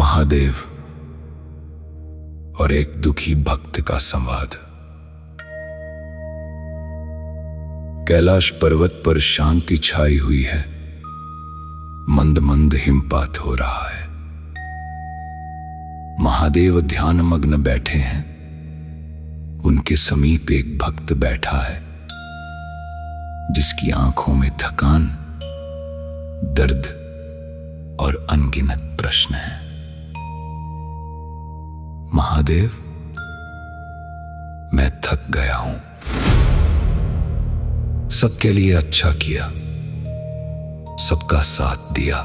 महादेव और एक दुखी भक्त का संवाद। कैलाश पर्वत पर शांति छाई हुई है। मंद मंद हिमपात हो रहा है। महादेव ध्यानमग्न बैठे हैं। उनके समीप एक भक्त बैठा है जिसकी आंखों में थकान, दर्द और अनगिनत प्रश्न हैं। महादेव, मैं थक गया हूं। सबके लिए अच्छा किया, सबका साथ दिया,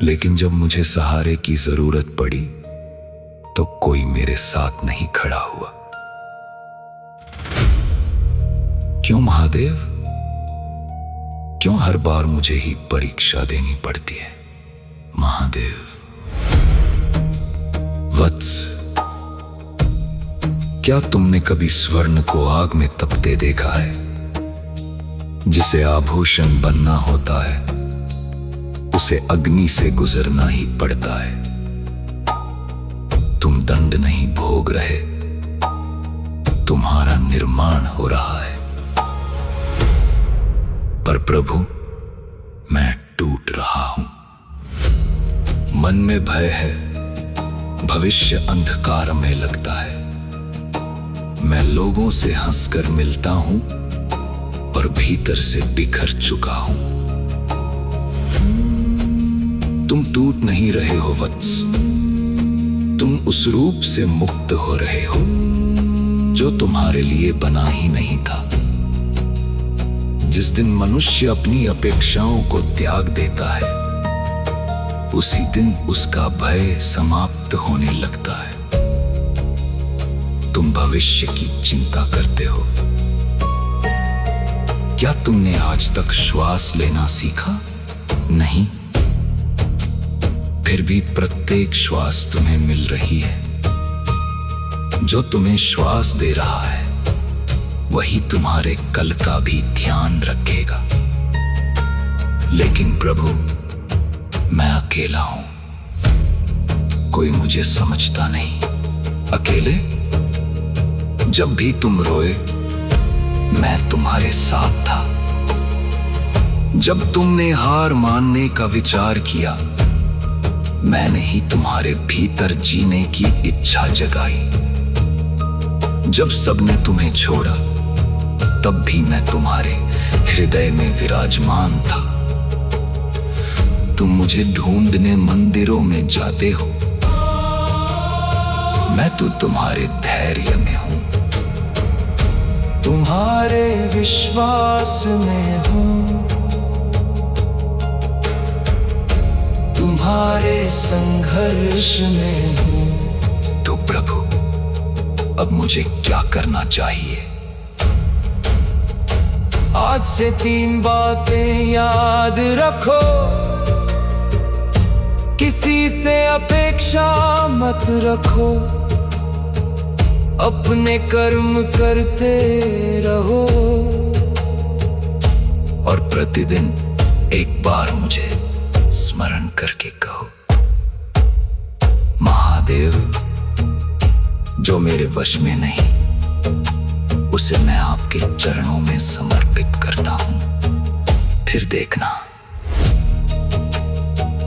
लेकिन जब मुझे सहारे की जरूरत पड़ी तो कोई मेरे साथ नहीं खड़ा हुआ। क्यों महादेव? क्यों हर बार मुझे ही परीक्षा देनी पड़ती है? महादेव। वत्स, क्या तुमने कभी स्वर्ण को आग में तपते देखा है? जिसे आभूषण बनना होता है उसे अग्नि से गुजरना ही पड़ता है। तुम दंड नहीं भोग रहे, तुम्हारा निर्माण हो रहा है। पर प्रभु, मैं टूट रहा हूं। मन में भय है, भविष्य अंधकार में लगता है। मैं लोगों से हंसकर मिलता हूं और भीतर से बिखर चुका हूं। तुम टूट नहीं रहे हो वत्स, तुम उस रूप से मुक्त हो रहे हो जो तुम्हारे लिए बना ही नहीं था। जिस दिन मनुष्य अपनी अपेक्षाओं को त्याग देता है, उसी दिन उसका भय समाप्त होने लगता है। तुम भविष्य की चिंता करते हो। क्या तुमने आज तक श्वास लेना सीखा? नहीं। फिर भी प्रत्येक श्वास तुम्हें मिल रही है। जो तुम्हें श्वास दे रहा है वही तुम्हारे कल का भी ध्यान रखेगा। लेकिन प्रभु, मैं अकेला हूं। कोई मुझे समझता नहीं। अकेले? जब भी तुम रोए मैं तुम्हारे साथ था। जब तुमने हार मानने का विचार किया, मैंने ही तुम्हारे भीतर जीने की इच्छा जगाई। जब सबने तुम्हें छोड़ा, तब भी मैं तुम्हारे हृदय में विराजमान था। तुम मुझे ढूंढने मंदिरों में जाते हो, मैं तो तुम्हारे धैर्य में हूं, तुम्हारे विश्वास में हूं, तुम्हारे संघर्ष में हूं। तो प्रभु, अब मुझे क्या करना चाहिए? आज से 3 बातें याद रखो। किसी से अपेक्षा मत रखो। अपने कर्म करते रहो और प्रतिदिन एक बार मुझे स्मरण करके कहो, महादेव, जो मेरे वश में नहीं उसे मैं आपके चरणों में समर्पित करता हूं। फिर देखना,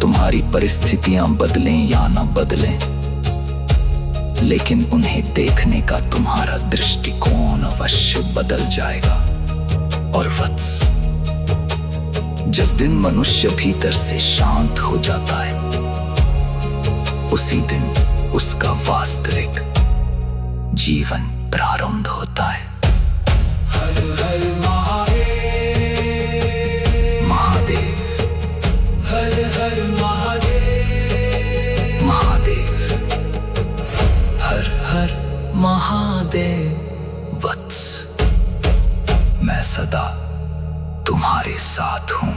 तुम्हारी परिस्थितियां बदलें या ना बदलें, लेकिन उन्हें देखने का तुम्हारा दृष्टिकोण अवश्य बदल जाएगा। और वत्स, जिस दिन मनुष्य भीतर से शांत हो जाता है, उसी दिन उसका वास्तविक जीवन प्रारंभ होता है। हर हर महादेव, महादेव, हर हर महादेव, महादेव, हर हर महादेव। वत्स, मैं सदा तुम्हारे साथ हूं।